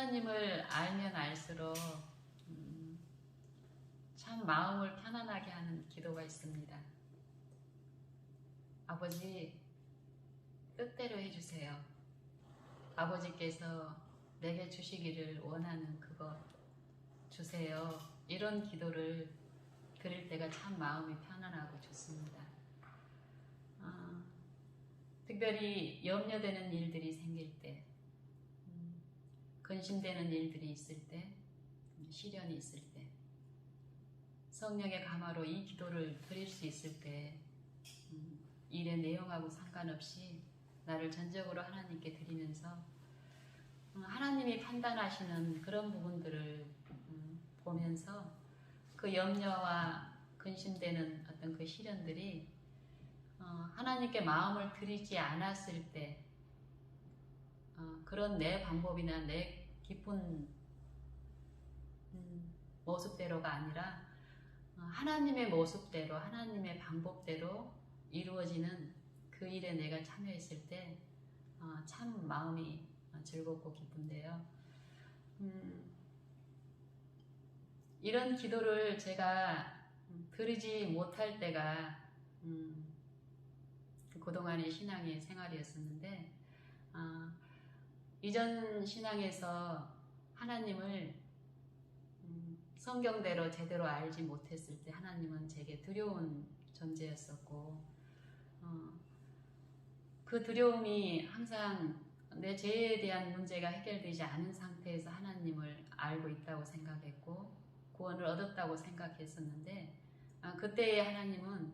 하나님을 알면 알수록 참 마음을 편안하게 하는 기도가 있습니다. 아버지, 뜻대로 해주세요. 아버지께서 내게 주시기를 원하는 그것 주세요. 이런 기도를 드릴 때가 참 마음이 편안하고 좋습니다. 특별히 염려되는 일들이 생길 때, 근심되는 일들이 있을 때, 시련이 있을 때, 성령의 감화로 이 기도를 드릴 수 있을 때 일의 내용하고 상관없이 나를 전적으로 하나님께 드리면서 하나님이 판단하시는 그런 부분들을 보면서 그 염려와 근심되는 어떤 그 시련들이 하나님께 마음을 드리지 않았을 때 그런 내 방법이나 내 깊은 모습대로가 아니라 하나님의 모습대로 하나님의 방법대로 이루어지는 그 일에 내가 참여했을 때 참 마음이 즐겁고 기쁜데요. 이런 기도를 제가 드리지 못할 때가 그동안의 신앙의 생활이었었는데 이전 신앙에서 하나님을 성경대로 제대로 알지 못했을 때 하나님은 제게 두려운 존재였었고 그 두려움이 항상 내 죄에 대한 문제가 해결되지 않은 상태에서 하나님을 알고 있다고 생각했고 구원을 얻었다고 생각했었는데 그때의 하나님은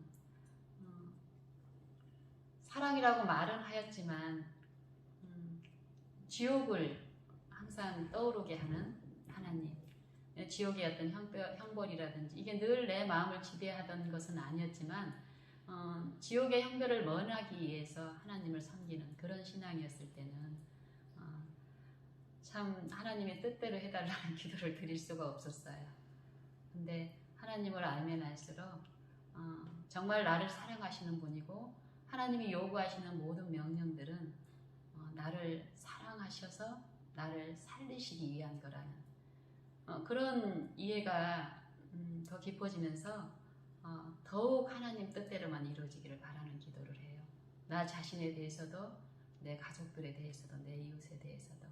사랑이라고 말은 하였지만 지옥을 항상 떠오르게 하는 하나님, 지옥의 어떤 형벌이라든지 이게 늘 내 마음을 지배하던 것은 아니었지만 지옥의 형벌을 면하기 위해서 하나님을 섬기는 그런 신앙이었을 때는 참 하나님의 뜻대로 해달라는 기도를 드릴 수가 없었어요. 근데 하나님을 알면 알수록 정말 나를 사랑하시는 분이고 하나님이 요구하시는 모든 명령들은 나를 사랑하셔서 나를 살리시기 위한 거라는 그런 이해가 더 깊어지면서 더욱 하나님 뜻대로만 이루어지기를 바라는 기도를 해요. 나 자신에 대해서도 내 가족들에 대해서도 내 이웃에 대해서도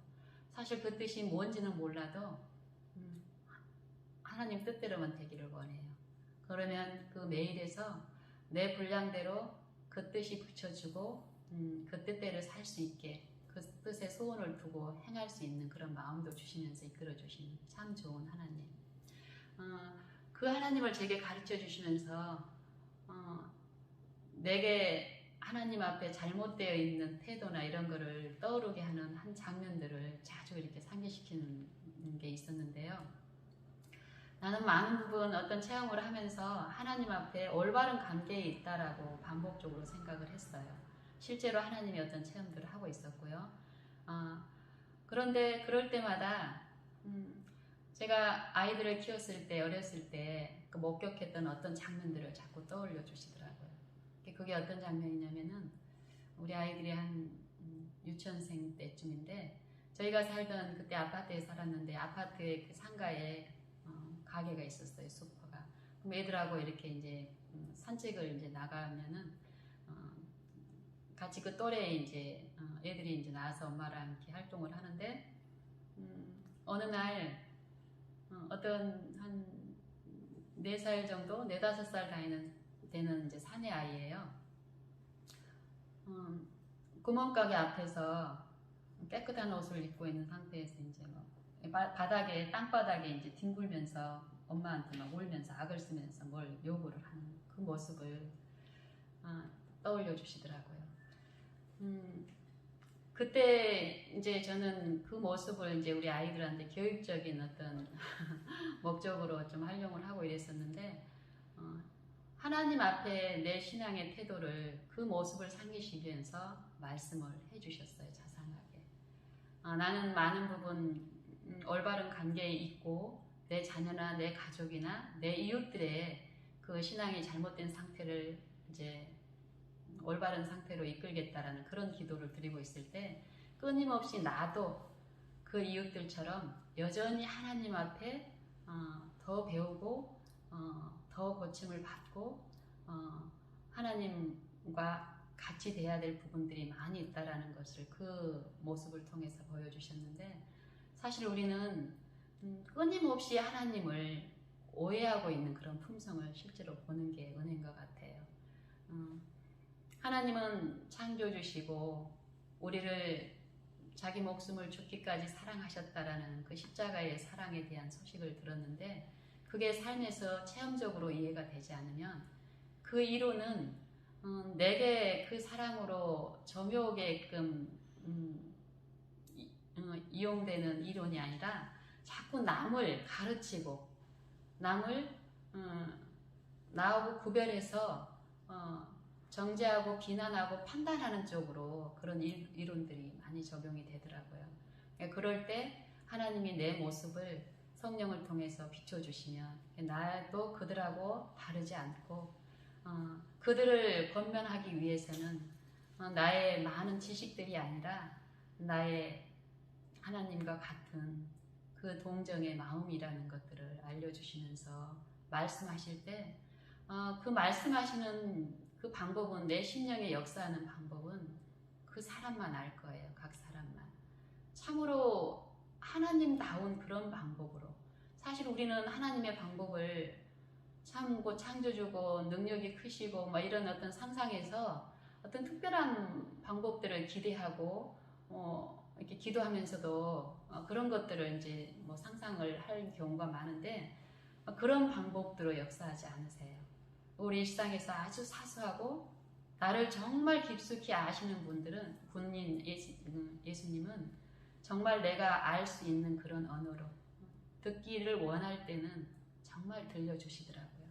사실 그 뜻이 뭔지는 몰라도 하나님 뜻대로만 되기를 원해요. 그러면 그 매일에서 내 분량대로 그 뜻이 붙여주고 그 뜻대로 살 수 있게 그 뜻에 소원을 두고 행할 수 있는 그런 마음도 주시면서 이끌어 주시는 참 좋은 하나님. 그 하나님을 제게 가르쳐 주시면서 내게 하나님 앞에 잘못되어 있는 태도나 이런 거를 떠오르게 하는 한 장면들을 자주 이렇게 상기시키는 게 있었는데요. 나는 많은 부분 어떤 체험을 하면서 하나님 앞에 올바른 관계에 있다라고 반복적으로 생각을 했어요. 실제로 하나님의 어떤 체험들을 하고 있었고요. 그런데 그럴 때마다 제가 아이들을 키웠을 때 어렸을 때 그 목격했던 어떤 장면들을 자꾸 떠올려 주시더라고요. 그게 어떤 장면이냐면은 우리 아이들이 한 유치원생 때쯤인데 저희가 살던 그때 아파트에 살았는데 아파트의 그 상가에 가게가 있었어요. 슈퍼가. 그럼 애들하고 이렇게 이제 산책을 이제 나가면은 같이 그 또래 이제 애들이 이제 나와서 엄마랑 이렇게 활동을 하는데 어느 날 어떤 한 4살 정도, 4, 5살 되는 이제 사내 아이예요. 구멍가게 앞에서 깨끗한 옷을 입고 있는 상태에서 이제 뭐 바닥에 땅바닥에 이제 뒹굴면서 엄마한테 막 울면서 악을 쓰면서 뭘 요구를 하는 그 모습을 떠올려 주시더라고요. 그때 이제 저는 그 모습을 이제 우리 아이들한테 교육적인 어떤 목적으로 좀 활용을 하고 이랬었는데 하나님 앞에 내 신앙의 태도를 그 모습을 상기시키면서 말씀을 해주셨어요. 자상하게. 나는 많은 부분 올바른 관계에 있고 내 자녀나 내 가족이나 내 이웃들의 그 신앙이 잘못된 상태를 이제 올바른 상태로 이끌겠다라는 그런 기도를 드리고 있을 때 끊임없이 나도 그 이웃들처럼 여전히 하나님 앞에 더 배우고 더 고침을 받고 하나님과 같이 돼야 될 부분들이 많이 있다라는 것을 그 모습을 통해서 보여주셨는데, 사실 우리는 끊임없이 하나님을 오해하고 있는 그런 품성을 실제로 보는 게 은혜인 것 같아요. 하나님은 창조주시고 우리를 자기 목숨을 죽기까지 사랑하셨다라는 그 십자가의 사랑에 대한 소식을 들었는데, 그게 삶에서 체험적으로 이해가 되지 않으면 그 이론은 내게 그 사랑으로 점유하게끔 이용되는 이론이 아니라 자꾸 남을 가르치고 남을 나하고 구별해서 정죄하고 비난하고 판단하는 쪽으로 그런 이론들이 많이 적용이 되더라고요. 그럴 때 하나님이 내 모습을 성령을 통해서 비춰주시면 나도 그들하고 다르지 않고 그들을 권면하기 위해서는 나의 많은 지식들이 아니라 나의 하나님과 같은 그 동정의 마음이라는 것들을 알려주시면서 말씀하실 때 그 말씀하시는 그 방법은, 내 심령에 역사하는 방법은 그 사람만 알 거예요. 각 사람만. 참으로 하나님다운 그런 방법으로. 사실 우리는 하나님의 방법을 참고 창조주고 능력이 크시고 뭐 이런 어떤 상상에서 어떤 특별한 방법들을 기대하고 이렇게 기도하면서도 그런 것들을 이제 뭐 상상을 할 경우가 많은데, 그런 방법대로 역사하지 않으세요. 우리 일상에서 아주 사소하고 나를 정말 깊숙이 아시는 분들은, 군인 예수님은 정말 내가 알 수 있는 그런 언어로 듣기를 원할 때는 정말 들려주시더라고요.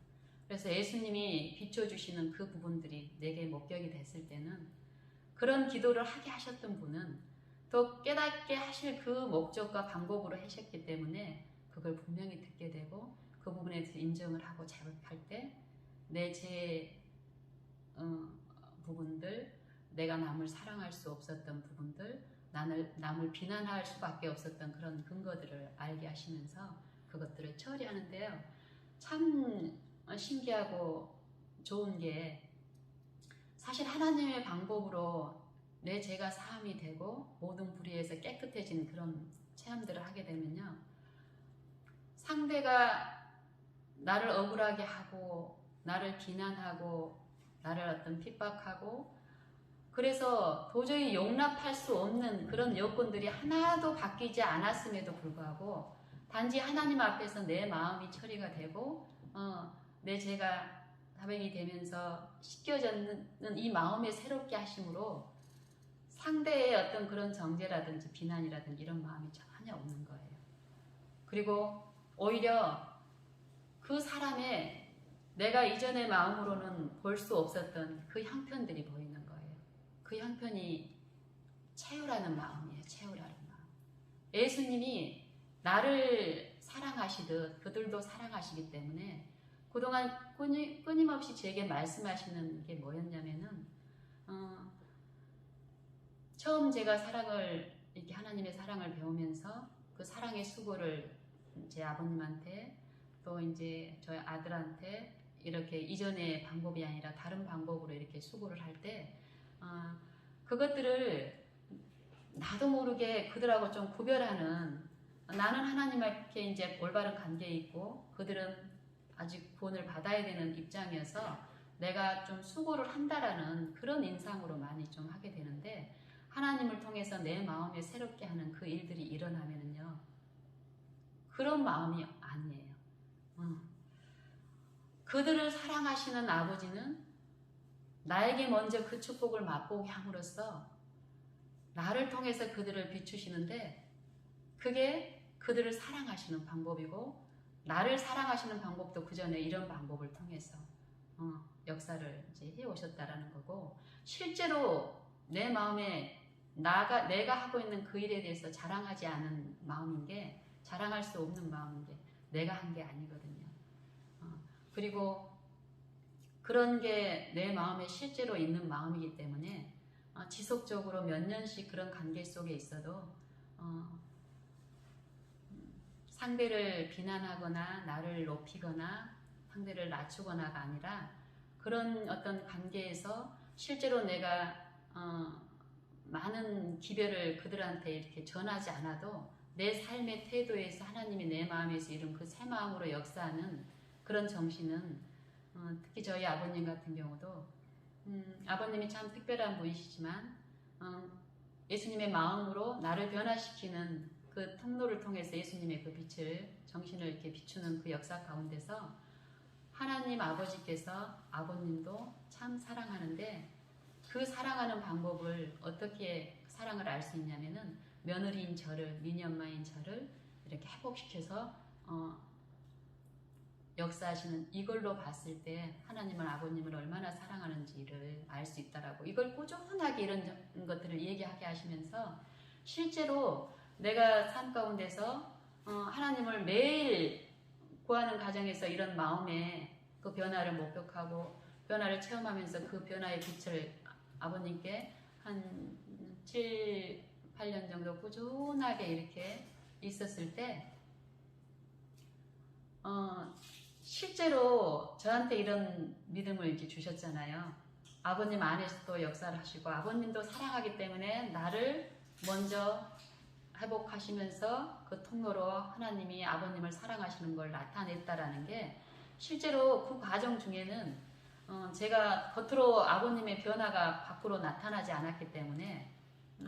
그래서 예수님이 비춰주시는 그 부분들이 내게 목격이 됐을 때는, 그런 기도를 하게 하셨던 분은 또 깨닫게 하실 그 목적과 방법으로 하셨기 때문에 그걸 분명히 듣게 되고, 그 부분에 대해서 인정을 하고 자극할 때 내 부분들, 내가 남을 사랑할 수 없었던 부분들, 남을 비난할 수밖에 없었던 그런 근거들을 알게 하시면서 그것들을 처리하는데요. 참 신기하고 좋은 게, 사실 하나님의 방법으로 내 죄가 사함이 되고 모든 불의에서 깨끗해진 그런 체험들을 하게 되면요, 상대가 나를 억울하게 하고 나를 비난하고 나를 어떤 핍박하고 그래서 도저히 용납할 수 없는 그런 여건들이 하나도 바뀌지 않았음에도 불구하고 단지 하나님 앞에서 내 마음이 처리가 되고 내 죄가 다백이 되면서 씻겨졌는 이 마음의 새롭게 하심으로 상대의 어떤 그런 정죄라든지 비난이라든지 이런 마음이 전혀 없는 거예요. 그리고 오히려 그 사람의 내가 이전의 마음으로는 볼 수 없었던 그 형편들이 보이는 거예요. 그 형편이 채우라는 마음이에요. 채우라는 마음. 예수님이 나를 사랑하시듯 그들도 사랑하시기 때문에 그동안 끊임없이 제게 말씀하시는 게 뭐였냐면은 처음 제가 이렇게 하나님의 사랑을 배우면서 그 사랑의 수고를 제 아버님한테 또 이제 저희 아들한테 이렇게 이전의 방법이 아니라 다른 방법으로 이렇게 수고를 할 때 그것들을 나도 모르게 그들하고 좀 구별하는, 나는 하나님께 이제 올바른 관계에 있고 그들은 아직 구원을 받아야 되는 입장이어서 내가 좀 수고를 한다라는 그런 인상으로 많이 좀 하게 되는데, 하나님을 통해서 내 마음에 새롭게 하는 그 일들이 일어나면은요, 그런 마음이 아니에요. 그들을 사랑하시는 아버지는 나에게 먼저 그 축복을 맛보게 함으로써 나를 통해서 그들을 비추시는데, 그게 그들을 사랑하시는 방법이고 나를 사랑하시는 방법도 그 전에 이런 방법을 통해서 역사를 이제 해오셨다라는 거고, 실제로 내 마음에 내가 하고 있는 그 일에 대해서 자랑하지 않은 마음인 게, 자랑할 수 없는 마음인 게 내가 한 게 아니거든요. 그리고 그런 게 내 마음에 실제로 있는 마음이기 때문에 지속적으로 몇 년씩 그런 관계 속에 있어도 상대를 비난하거나 나를 높이거나 상대를 낮추거나가 아니라 그런 어떤 관계에서 실제로 내가 많은 기별을 그들한테 이렇게 전하지 않아도 내 삶의 태도에서 하나님이 내 마음에서 이룬 그 새 마음으로 역사하는 그런 정신은 특히 저희 아버님 같은 경우도 아버님이 참 특별한 분이시지만 예수님의 마음으로 나를 변화시키는 그 통로를 통해서 예수님의 그 빛을 정신을 이렇게 비추는 그 역사 가운데서 하나님 아버지께서 아버님도 참 사랑하는데 그 사랑하는 방법을 어떻게 사랑을 알 수 있냐면은 며느리인 저를 미니엄마인 저를 이렇게 회복시켜서 역사하시는 이걸로 봤을 때 하나님은 아버님을 얼마나 사랑하는지를 알 수 있다라고 이걸 꾸준하게 이런 것들을 얘기하게 하시면서 실제로 내가 삶 가운데서 하나님을 매일 구하는 과정에서 이런 마음의 그 변화를 목격하고 변화를 체험하면서 그 변화의 빛을 아버님께 한 7, 8년 정도 꾸준하게 이렇게 있었을 때 실제로 저한테 이런 믿음을 이제 주셨잖아요. 아버님 안에서도 역사를 하시고 아버님도 사랑하기 때문에 나를 먼저 회복하시면서 그 통로로 하나님이 아버님을 사랑하시는 걸 나타냈다라는 게 실제로 그 과정 중에는 제가 겉으로 아버님의 변화가 밖으로 나타나지 않았기 때문에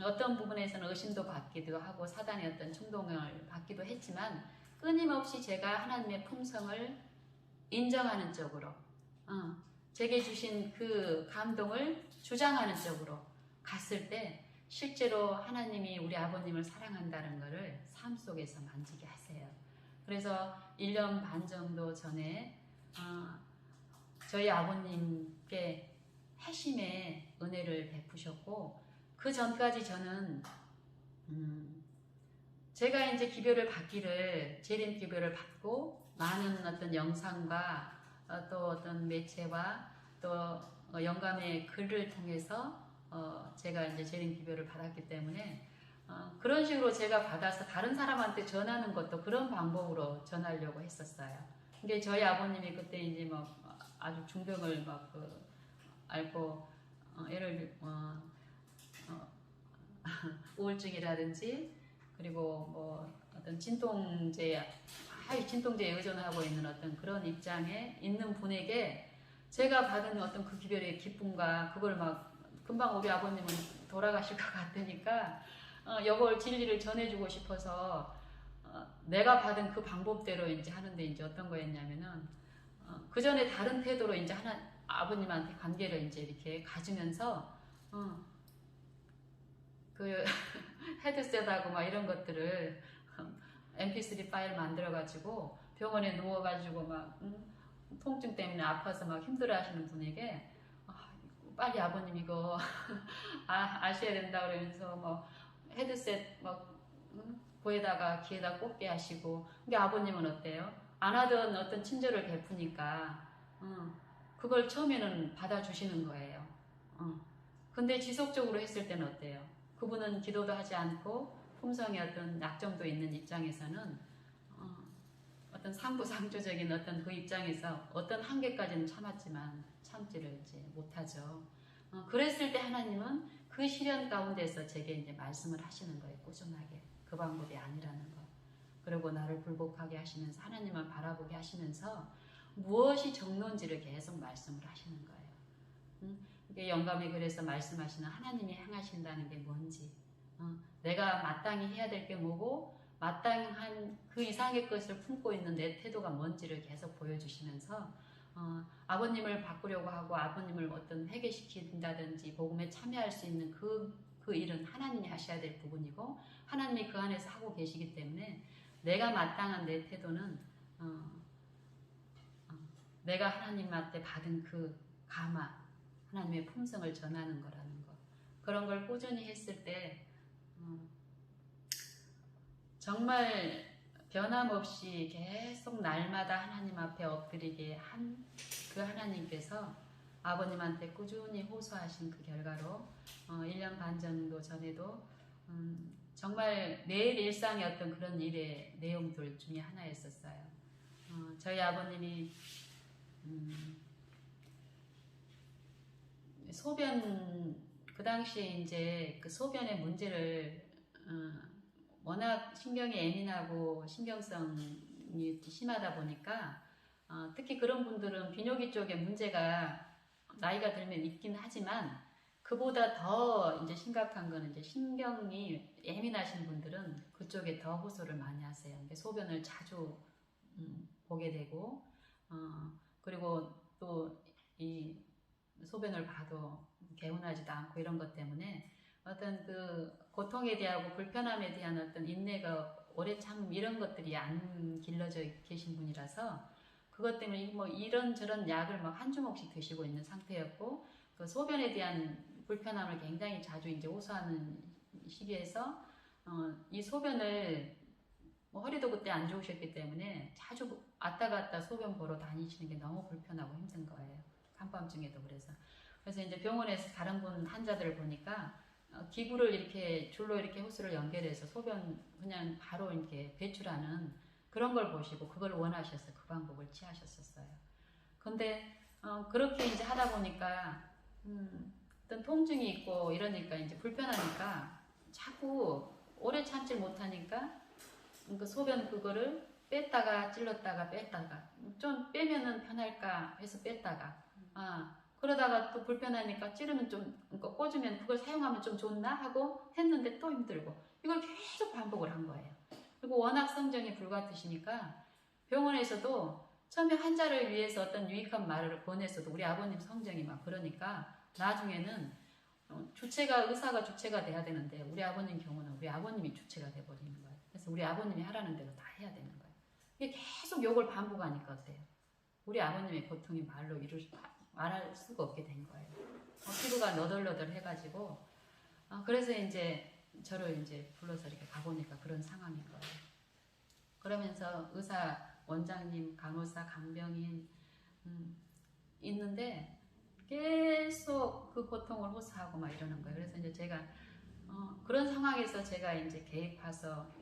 어떤 부분에서는 의심도 받기도 하고 사단의 어떤 충동을 받기도 했지만 끊임없이 제가 하나님의 품성을 인정하는 쪽으로 제게 주신 그 감동을 주장하는 쪽으로 갔을 때 실제로 하나님이 우리 아버님을 사랑한다는 것을 삶 속에서 만지게 하세요. 그래서 1년 반 정도 전에 저희 아버님께 회심의 은혜를 베푸셨고 그 전까지 저는 제가 이제 기별을 받기를 재림 기별을 받고 많은 어떤 영상과 또 어떤 매체와 또 영감의 글을 통해서 제가 이제 재림 기별을 받았기 때문에 그런 식으로 제가 받아서 다른 사람한테 전하는 것도 그런 방법으로 전하려고 했었어요. 근데 저희 아버님이 그때 이제 막 아주 중병을 막 앓고 예를 우울증이라든지 그리고 뭐 어떤 진통제에 의존하고 있는 어떤 그런 입장에 있는 분에게 제가 받은 어떤 그 기별의 기쁨과 그걸 막 금방 우리 아버님은 돌아가실 것 같으니까 이걸 진리를 전해주고 싶어서 내가 받은 그 방법대로 이제 하는데 이제 어떤 거였냐면은 그 전에 다른 태도로 이제 아버님한테 관계를 이제 이렇게 가지면서 그 헤드셋하고 막 이런 것들을 mp3 파일 만들어가지고 병원에 누워가지고 막 통증 때문에 아파서 막 힘들어하시는 분에게 빨리 아버님 이거 아셔야 된다 그러면서 뭐 헤드셋 막 보에다가 귀에다 꽂게 하시고 근데 아버님은 어때요? 안 하던 어떤 친절을 베푸니까 그걸 처음에는 받아주시는 거예요. 근데 지속적으로 했을 때는 어때요? 그분은 기도도 하지 않고 품성의 어떤 약점도 있는 입장에서는 어떤 상부상조적인 어떤 그 입장에서 어떤 한계까지는 참았지만 참지를 이제 못하죠. 그랬을 때 하나님은 그 시련 가운데서 제게 이제 말씀을 하시는 거예요. 꾸준하게. 그 방법이 아니라는 거. 그리고 나를 굴복하게 하시면서 하나님을 바라보게 하시면서 무엇이 정론지를 계속 말씀을 하시는 거예요. 영감이 그래서 말씀하시는 하나님이 향하신다는 게 뭔지 내가 마땅히 해야 될 게 뭐고 마땅한 그 이상의 것을 품고 있는 내 태도가 뭔지를 계속 보여주시면서 아버님을 바꾸려고 하고 아버님을 어떤 회개시킨다든지 복음에 참여할 수 있는 그 일은 하나님이 하셔야 될 부분이고 하나님이 그 안에서 하고 계시기 때문에 내가 마땅한 내 태도는 내가 하나님한테 받은 그 감화 하나님의 품성을 전하는 거라는 거 그런 걸 꾸준히 했을 때 정말 변함없이 계속 날마다 하나님 앞에 엎드리게 한 그 하나님께서 아버님한테 꾸준히 호소하신 그 결과로 1년 반 정도 전에도 정말 매일 일상의 어떤 그런 일의 내용들 중에 하나였었어요. 저희 아버님이 소변 그 당시에 이제 그 소변의 문제를 워낙 신경이 예민하고 신경성이 심하다 보니까 특히 그런 분들은 비뇨기 쪽에 문제가 나이가 들면 있긴 하지만 그보다 더 이제 심각한 거는 이제 신경이 예민하신 분들은 그쪽에 더 호소를 많이 하세요. 소변을 자주 보게 되고 그리고 또 이 소변을 봐도 개운하지도 않고 이런 것 때문에 어떤 그 고통에 대하고 불편함에 대한 어떤 인내가 오래 참 이런 것들이 안 길러져 계신 분이라서 그것 때문에 뭐 이런저런 약을 막 한 주먹씩 드시고 있는 상태였고 그 소변에 대한 불편함을 굉장히 자주 이제 호소하는 시기에서 이 소변을 뭐 허리도 그때 안 좋으셨기 때문에 자주 왔다 갔다 소변 보러 다니시는 게 너무 불편하고 힘든 거예요. 한밤중에도 그래서 이제 병원에서 다른 분 환자들을 보니까 기구를 이렇게 줄로 이렇게 호스를 연결해서 소변 그냥 바로 이렇게 배출하는 그런 걸 보시고 그걸 원하셔서 그 방법을 취하셨었어요. 근데 그렇게 이제 하다 보니까 어떤 통증이 있고 이러니까 이제 불편하니까 자꾸 오래 참질 못하니까 그 소변 그거를 뺐다가 찔렀다가 뺐다가 좀 빼면은 편할까 해서 뺐다가 그러다가 또 불편하니까 찌르면 좀 그러니까 꽂으면 그걸 사용하면 좀 좋나 하고 했는데 또 힘들고 이걸 계속 반복을 한 거예요. 그리고 워낙 성정이 불같으시니까 병원에서도 처음에 환자를 위해서 어떤 유익한 말을 보냈어도 우리 아버님 성정이 막 그러니까 나중에는 의사가 주체가 돼야 되는데 우리 아버님 경우는 우리 아버님이 주체가 돼버리는 거예요. 그래서 우리 아버님이 하라는 대로 다 해야 되는 거예요. 이게 계속 욕을 반복하니까 어때요? 우리 아버님의 고통이 말할 수가 없게 된 거예요. 피부가 너덜너덜 해가지고 그래서 이제 저를 이제 불러서 이렇게 가보니까 그런 상황인 거예요. 그러면서 의사, 원장님, 간호사, 간병인 있는데 계속 그 고통을 호소하고 막 이러는 거예요. 그래서 이제 제가 그런 상황에서 제가 이제 개입해서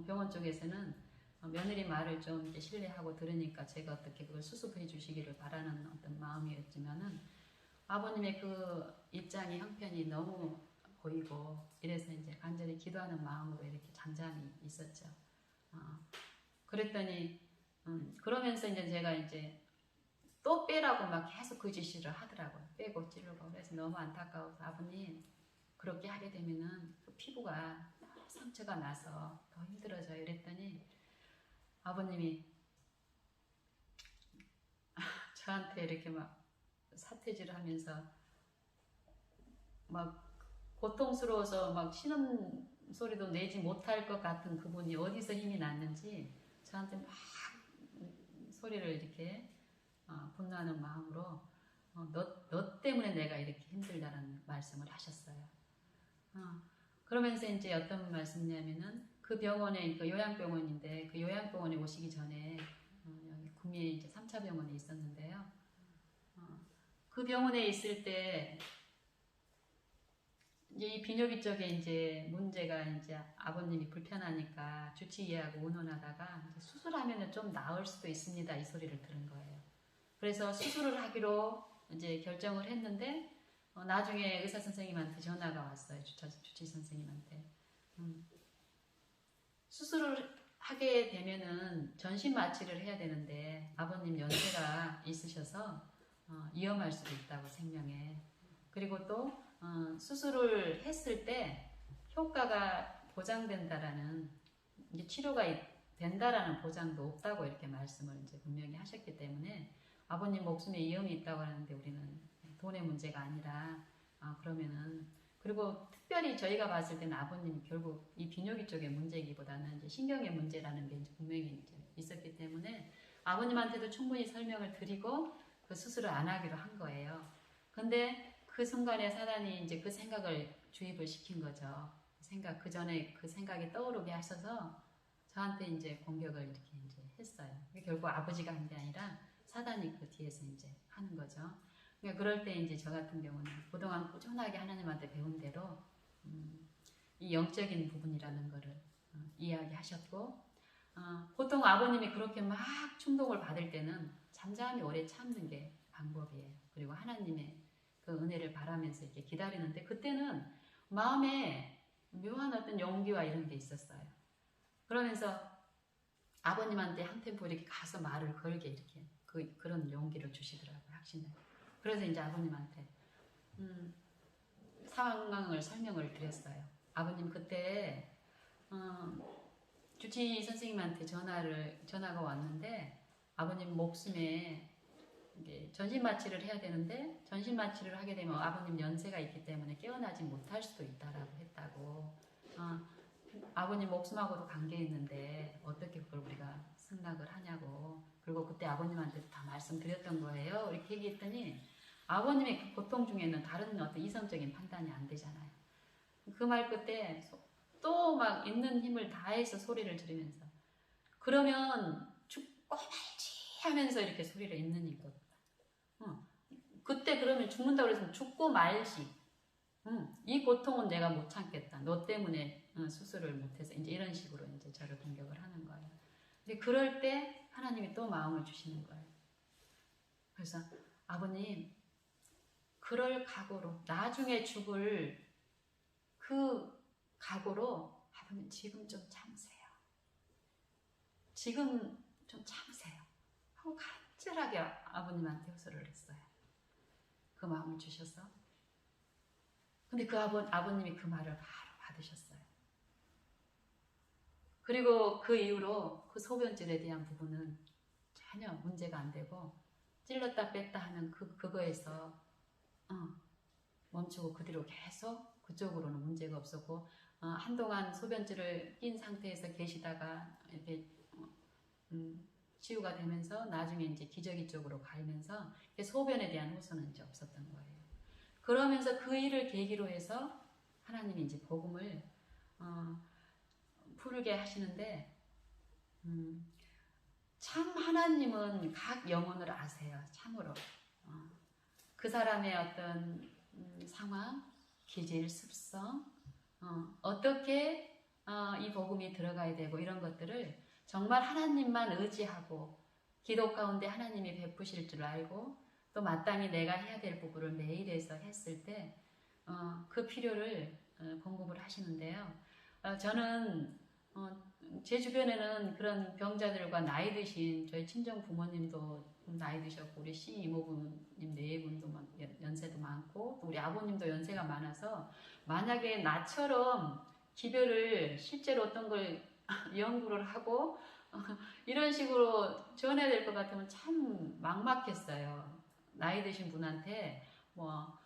병원 쪽에서는 며느리 말을 좀 이제 신뢰하고 들으니까 제가 어떻게 그걸 수습해 주시기를 바라는 어떤 마음이었지만은 아버님의 그 입장이 형편이 너무 보이고 이래서 이제 간절히 기도하는 마음으로 이렇게 잠잠히 있었죠. 그랬더니 그러면서 이제 제가 이제 또 빼라고 막 계속 그 지시를 하더라고요. 빼고 찌르고. 그래서 너무 안타까워서 아버님 그렇게 하게 되면은 그 피부가 상처가 나서 더 힘들어져요. 이랬더니 아버님이 저한테 이렇게 막 사태질을 하면서 막 고통스러워서 막 신음 소리도 내지 못할 것 같은 그분이 어디서 힘이 났는지 저한테 막 소리를 이렇게 분노하는 마음으로 너 때문에 내가 이렇게 힘들다라는 말씀을 하셨어요. 그러면서 이제 어떤 말씀이냐면은 그 병원에 그 요양병원인데 그 요양병원에 오시기 전에 여기 구미에 이제 3차 병원에 있었는데요. 그 병원에 있을 때 이제 이 비뇨기 쪽에 이제 문제가 이제 아버님이 불편하니까 주치 의하고 의논하다가 수술하면은 좀 나을 수도 있습니다 이 소리를 들은 거예요. 그래서 수술을 하기로 이제 결정을 했는데 나중에 의사 선생님한테 전화가 왔어요. 주치 선생님한테 수술을 하게 되면은 전신 마취를 해야 되는데 아버님 연세가 있으셔서 위험할 수도 있다고 생명에 그리고 또 수술을 했을 때 효과가 보장된다라는 이제 치료가 된다라는 보장도 없다고 이렇게 말씀을 이제 분명히 하셨기 때문에 아버님 목숨에 위험이 있다고 하는데 우리는 돈의 문제가 아니라 그러면은 그리고 특별히 저희가 봤을 때는 아버님이 결국 이 비뇨기 쪽의 문제이기보다는 이제 신경의 문제라는 게 이제 분명히 이제 있었기 때문에 아버님한테도 충분히 설명을 드리고 그 수술을 안 하기로 한 거예요. 근데 그 순간에 사단이 이제 그 생각을 주입을 시킨 거죠. 그 전에 그 생각이 떠오르게 하셔서 저한테 이제 공격을 이렇게 이제 했어요. 결국 아버지가 한 게 아니라 사단이 그 뒤에서 이제 하는 거죠. 그러니까 그럴 때 이제 저 같은 경우는 그동안 꾸준하게 하나님한테 배운 대로 이 영적인 부분이라는 거를 이야기하셨고, 보통 아버님이 그렇게 막 충동을 받을 때는 잠잠히 오래 참는 게 방법이에요. 그리고 하나님의 그 은혜를 바라면서 이렇게 기다리는데, 그때는 마음에 묘한 어떤 용기와 이런 게 있었어요. 그러면서 아버님한테 한 템포 이렇게 가서 말을 걸게 이렇게 그런 용기를 주시더라고요. 확신을. 그래서 이제 아버님한테 상황을 설명을 드렸어요. 아버님 그때 주치 선생님한테 전화가 왔는데 아버님 목숨에 이게 전신 마취를 해야 되는데 전신 마취를 하게 되면 아버님 연세가 있기 때문에 깨어나지 못할 수도 있다라고 했다고. 아버님 목숨하고도 관계 있는데 어떻게 그걸 우리가 승낙을 하냐고. 그리고 그때 아버님한테 다 말씀드렸던 거예요. 이렇게 얘기했더니 아버님의 그 고통 중에는 다른 어떤 이성적인 판단이 안 되잖아요. 그 말 끝에 또 막 있는 힘을 다해서 소리를 지르면서 그러면 죽고 말지 하면서 이렇게 소리를 있는 이것. 그때 그러면 죽는다고 해서 죽고 말지. 이 고통은 내가 못 참겠다. 너 때문에 수술을 못해서 이제 이런 식으로 이제 저를 공격을 하는 거예요. 근데 그럴 때 하나님이 또 마음을 주시는 거예요. 그래서 아버님 그럴 각오로 나중에 죽을 그 각오로 아버님 지금 좀 참으세요. 지금 좀 참으세요. 하고 간절하게 아버님한테 호소를 했어요. 그 마음을 주셔서. 근데 그 아버님이 그 말을 바로 받으셨어요. 그리고 그 이후로 그 소변줄에 대한 부분은 전혀 문제가 안 되고 찔렀다 뺐다 하는 그거에서 멈추고 그 뒤로 계속 그쪽으로는 문제가 없었고 한동안 소변줄을 낀 상태에서 계시다가 이렇게 치유가 되면서 나중에 이제 기저귀 쪽으로 갈면서 소변에 대한 호소는 이제 없었던 거예요. 그러면서 그 일을 계기로 해서 하나님이 이제 복음을 풀게 하시는데 참 하나님은 각 영혼을 아세요. 참으로 그 사람의 어떤 상황, 기질, 습성, 어떻게 이 복음이 들어가야 되고 이런 것들을 정말 하나님만 의지하고 기도 가운데 하나님이 베푸실 줄 알고 또 마땅히 내가 해야 될 부분을 매일에서 했을 때 그 필요를 공급을 하시는데요. 저는 제 주변에는 그런 병자들과 나이 드신 저희 친정 부모님도 나이 드셨고 우리 이모부님 네 분도 연세도 많고 또 우리 아버님도 연세가 많아서 만약에 나처럼 기별을 실제로 어떤 걸 연구를 하고 이런 식으로 전해야 될 것 같으면 참 막막했어요. 나이 드신 분한테 뭐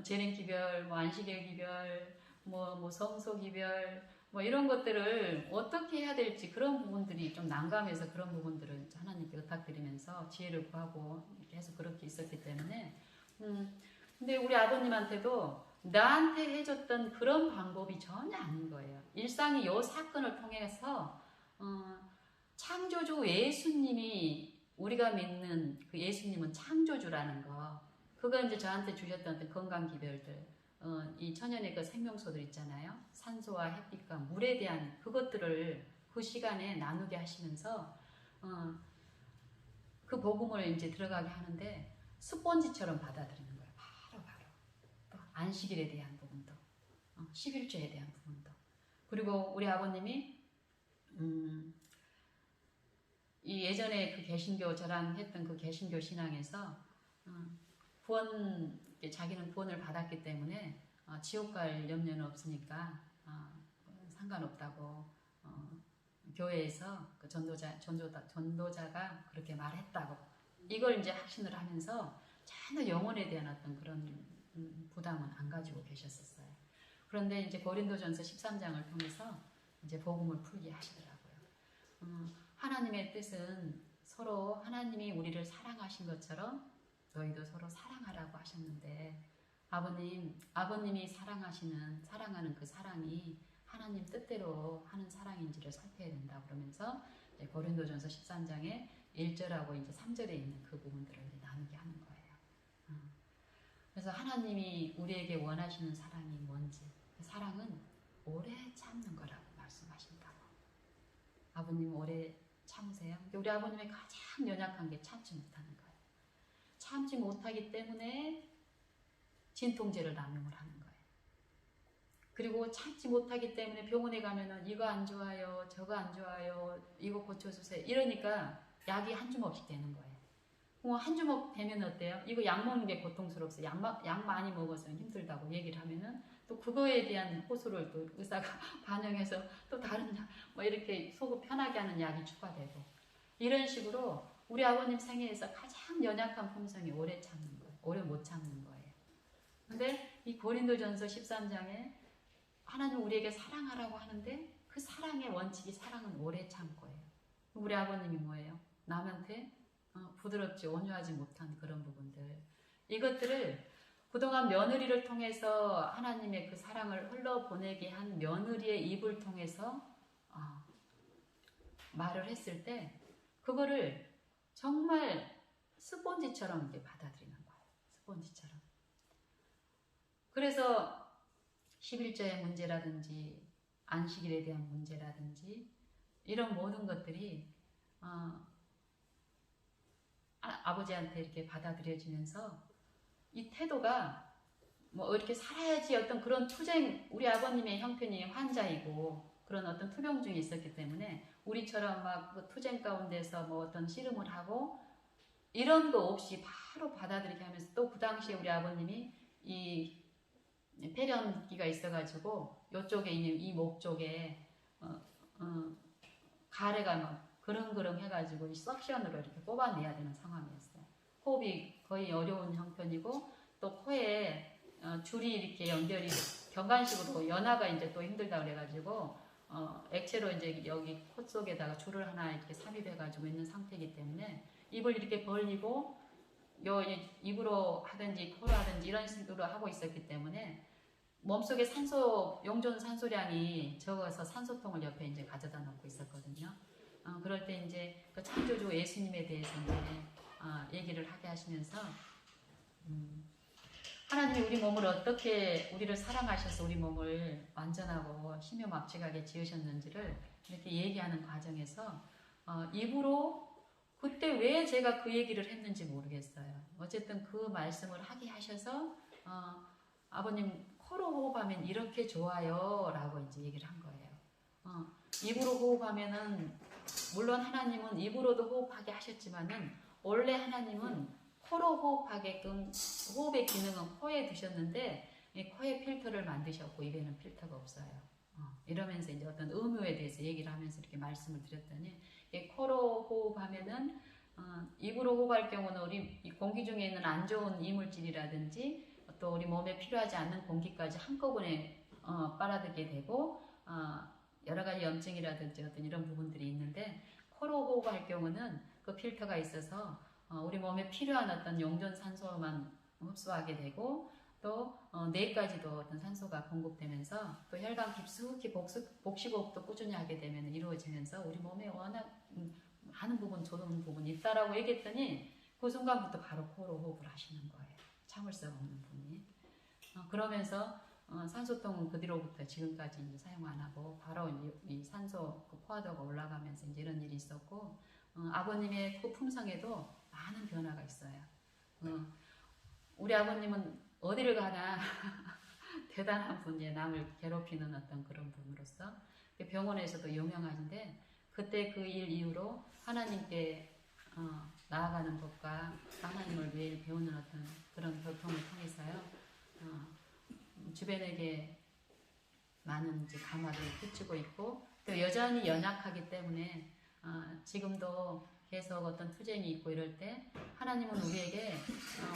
재능 기별, 뭐 안식일 기별, 뭐 성소 기별, 뭐 이런 것들을 어떻게 해야 될지 그런 부분들이 좀 난감해서 그런 부분들을 하나님께 의탁드리면서 지혜를 구하고 계속 그렇게 있었기 때문에 근데 우리 아버님한테도 나한테 해줬던 그런 방법이 전혀 아닌 거예요. 일상이 이 사건을 통해서 창조주 예수님이 우리가 믿는 그 예수님은 창조주라는 거 그거 이제 저한테 주셨던 건강 기별들 이 천연의 그 생명소들 있잖아요. 산소와 햇빛과 물에 대한 그것들을 그 시간에 나누게 하시면서 그 복음을 이제 들어가게 하는데 스폰지처럼 받아들이는 거예요. 바로 또 안식일에 대한 부분도 11조에 대한 부분도 그리고 우리 아버님이 이 예전에 그 개신교 저랑 했던 그 개신교 신앙에서 구원 자기는 구원을 받았기 때문에 지옥 갈 염려는 없으니까 상관없다고 교회에서 그 전도자가 그렇게 말했다고 이걸 이제 확신을 하면서 전혀 영혼에 대한 어떤 그런 부담은 안 가지고 계셨었어요. 그런데 이제 고린도전서 13장을 통해서 이제 복음을 풀게 하시더라고요. 하나님의 뜻은 서로 하나님이 우리를 사랑하신 것처럼 너희도 서로 사랑하라고 하셨는데 아버님이 사랑하는 그 사랑이 하나님 뜻대로 하는 사랑인지를 살펴야 된다 그러면서 고린도전서 13장에 1절하고 이제 3절에 있는 그 부분들을 이제 나누게 하는 거예요. 그래서 하나님이 우리에게 원하시는 사랑이 뭔지 그 사랑은 오래 참는 거라고 말씀하신다고. 아버님 오래 참으세요? 우리 아버님의 가장 연약한 게 참지 못하는 거예요. 참지 못하기 때문에 진통제를 남용을 하는 거예요. 그리고 참지 못하기 때문에 병원에 가면은 이거 안 좋아요, 저거 안 좋아요, 이거 고쳐주세요. 이러니까 약이 한 주먹씩 되는 거예요. 한 주먹 되면 어때요? 이거 약 먹는 게 고통스럽어요. 약 많이 먹어서 힘들다고 얘기를 하면은 또 그거에 대한 호소를 또 의사가 반영해서 또 다른 약, 뭐 이렇게 속을 편하게 하는 약이 추가되고 이런 식으로 우리 아버님 생애에서 가장 연약한 품성이 오래 참는 거예요. 오래 못 참는 거예요. 근데 이 고린도전서 13장에 하나님 우리에게 사랑하라고 하는데 그 사랑의 원칙이 사랑은 오래 참고예요. 우리 아버님이 뭐예요? 남한테 부드럽지 온유하지 못한 그런 부분들, 이것들을 그동안 며느리를 통해서 하나님의 그 사랑을 흘러보내게 한 며느리의 입을 통해서 말을 했을 때 그거를 정말 스폰지처럼 이렇게 받아들이는 거예요. 스폰지처럼. 그래서 11조의 문제라든지 안식일에 대한 문제라든지 이런 모든 것들이 아버지한테 이렇게 받아들여지면서 이 태도가 뭐 이렇게 살아야지 어떤 그런 투쟁, 우리 아버님의 형편이 환자이고 그런 어떤 투병중이 있었기 때문에 우리처럼 막 그 투쟁 가운데서 뭐 어떤 씨름을 하고 이런 거 없이 바로 받아들이게 하면서 또 그 당시에 우리 아버님이 이 폐렴기가 있어가지고 요쪽에 이 목 쪽에 가래가 막 그릉그릉 해가지고 이 석션으로 이렇게 뽑아내야 되는 상황이었어요. 호흡이 거의 어려운 형편이고 또 코에 줄이 이렇게 연결이 경관식으로 연화가 이제 또 힘들다 그래가지고 액체로 이제 여기 코 속에다가 줄을 하나 이렇게 삽입해가지고 있는 상태이기 때문에 입을 이렇게 벌리고 요 입으로 하든지 코로 하든지 이런 식으로 하고 있었기 때문에 몸속에 용존 산소량이 적어서 산소통을 옆에 이제 가져다 놓고 있었거든요. 그럴 때 이제 그 창조주 예수님에 대해서 이제 얘기를 하게 하시면서 하나님이 우리 몸을 어떻게 우리를 사랑하셔서 우리 몸을 완전하고 힘요 막직하게 지으셨는지를 이렇게 얘기하는 과정에서 입으로 그때 왜 제가 그 얘기를 했는지 모르겠어요. 어쨌든 그 말씀을 하게 하셔서 아버님 코로 호흡하면 이렇게 좋아요 라고 이제 얘기를 한 거예요. 입으로 호흡하면은 물론 하나님은 입으로도 호흡하게 하셨지만은 원래 하나님은 코로 호흡하게끔 호흡의 기능은 코에 두셨는데 이 코에 필터를 만드셨고 입에는 필터가 없어요. 이러면서 이제 어떤 의무에 대해서 얘기를 하면서 이렇게 말씀을 드렸더니 코로 호흡하면은 입으로 호흡할 경우는 우리 공기 중에 있는 안 좋은 이물질이라든지 또 우리 몸에 필요하지 않는 공기까지 한꺼번에 빨아들게 되고 여러 가지 염증이라든지 어떤 이런 부분들이 있는데 코로 호흡할 경우는 그 필터가 있어서 우리 몸에 필요한 어떤 용존 산소만 흡수하게 되고 또 뇌까지도 어떤 산소가 공급되면서 또 혈관 깊숙이 복식호흡도 꾸준히 하게 되면 이루어지면서 우리 몸에 워낙 많은 부분 좋은 부분이 있다라고 얘기했더니 그 순간부터 바로 코로 호흡을 하시는 거예요. 참을성 없는 분이. 그러면서 산소통은 그 뒤로부터 지금까지 이제 사용 안 하고 바로 이 산소 그 포화도가 올라가면서 이제 이런 일이 있었고 아버님의 그 품성에도 많은 변화가 있어요. 우리 아버님은 어디를 가나 대단한 분이에요. 남을 괴롭히는 어떤 그런 분으로서 병원에서도 유명하신데 그때 그 일 이후로 하나님께 나아가는 법과 하나님을 매일 배우는 어떤 그런 교통을 통해서요. 주변에게 많은 이제 감화를 끼치고 있고 또 여전히 연약하기 때문에 지금도 계속 어떤 투쟁이 있고 이럴 때 하나님은 우리에게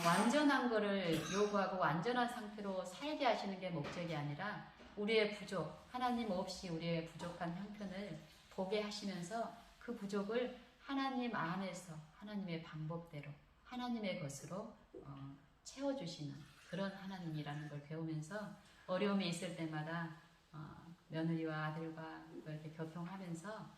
완전한 거를 요구하고 완전한 상태로 살게 하시는 게 목적이 아니라 우리의 부족, 하나님 없이 우리의 부족한 형편을 보게 하시면서 그 부족을 하나님 안에서 하나님의 방법대로 하나님의 것으로 채워주시는 그런 하나님이라는 걸 배우면서 어려움이 있을 때마다 며느리와 아들과 이렇게 교통하면서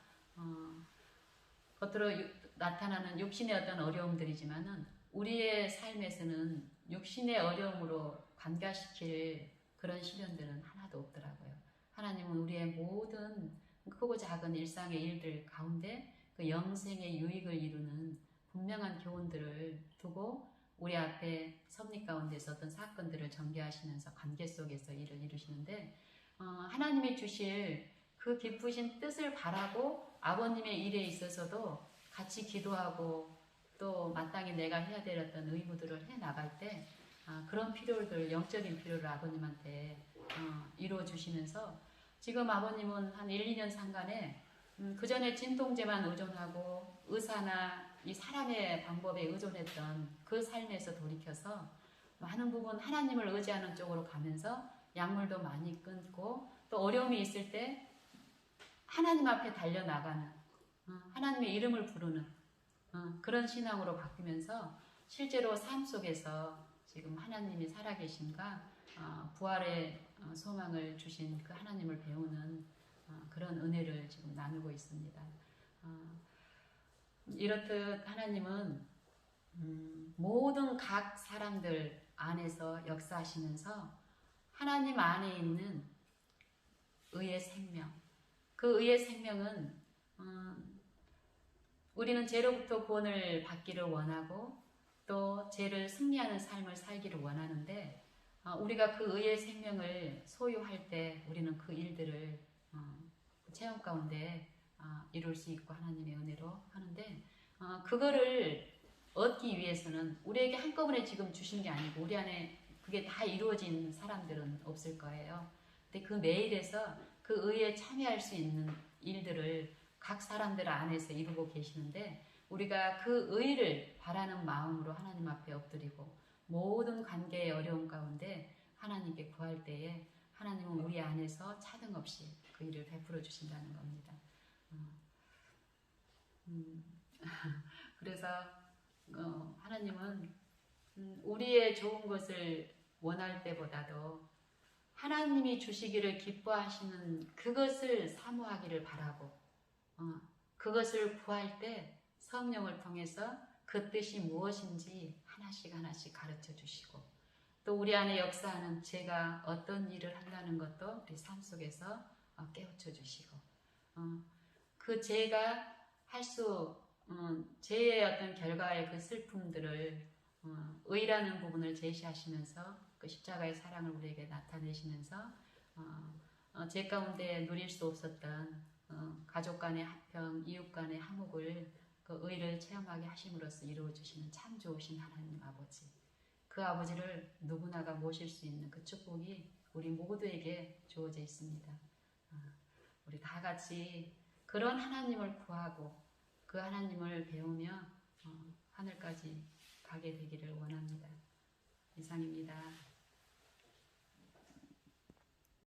겉으로 나타나는 육신의 어떤 어려움들이지만은 우리의 삶에서는 육신의 어려움으로 관가시킬 그런 시련들은 하나도 없더라고요. 하나님은 우리의 모든 크고 작은 일상의 일들 가운데 그 영생의 유익을 이루는 분명한 교훈들을 두고 우리 앞에 섭리 가운데서 어떤 사건들을 전개하시면서 관계 속에서 일을 이루시는데 하나님이 주실 그 기쁘신 뜻을 바라고 아버님의 일에 있어서도 같이 기도하고 또 마땅히 내가 해야 될 어떤 의무들을 해 나갈 때 그런 필요들, 영적인 필요를 아버님한테 이루어 주시면서 지금 아버님은 한 1, 2년 상간에 그 전에 진통제만 의존하고 의사나 이 사람의 방법에 의존했던 그 삶에서 돌이켜서 많은 부분 하나님을 의지하는 쪽으로 가면서 약물도 많이 끊고 또 어려움이 있을 때 하나님 앞에 달려나가는 하나님의 이름을 부르는 그런 신앙으로 바뀌면서 실제로 삶 속에서 지금 하나님이 살아계신가 부활의 소망을 주신 그 하나님을 배우는 그런 은혜를 지금 나누고 있습니다. 이렇듯 하나님은 모든 각 사람들 안에서 역사하시면서 하나님 안에 있는 의의 생명, 그 의의 생명은 우리는 죄로부터 구원을 받기를 원하고 또 죄를 승리하는 삶을 살기를 원하는데 우리가 그 의의 생명을 소유할 때 우리는 그 일들을 체험 가운데 이룰 수 있고 하나님의 은혜로 하는데 그거를 얻기 위해서는 우리에게 한꺼번에 지금 주신 게 아니고 우리 안에 그게 다 이루어진 사람들은 없을 거예요. 근데 그 매일에서 그 의에 참여할 수 있는 일들을 각 사람들 안에서 이루고 계시는데 우리가 그 의를 바라는 마음으로 하나님 앞에 엎드리고 모든 관계의 어려움 가운데 하나님께 구할 때에 하나님은 우리 안에서 차등 없이 그 일을 베풀어 주신다는 겁니다. 그래서 하나님은 우리의 좋은 것을 원할 때보다도 하나님이 주시기를 기뻐하시는 그것을 사모하기를 바라고 그것을 구할 때 성령을 통해서 그 뜻이 무엇인지 하나씩 하나씩 가르쳐 주시고 또 우리 안에 역사하는 죄가 어떤 일을 한다는 것도 우리 삶 속에서 깨우쳐 주시고 그 죄가 죄의 어떤 결과의 그 슬픔들을 의라는 부분을 제시하시면서 그 십자가의 사랑을 우리에게 나타내시면서 죄 가운데 누릴 수 없었던 가족 간의 화평, 이웃 간의 화목을 그 의를 체험하게 하심으로써 이루어 주시는 참 좋으신 하나님 아버지, 그 아버지를 누구나가 모실 수 있는 그 축복이 우리 모두에게 주어져 있습니다. 우리 다 같이 그런 하나님을 구하고 그 하나님을 배우며 하늘까지 가게 되기를 원합니다. 이상입니다.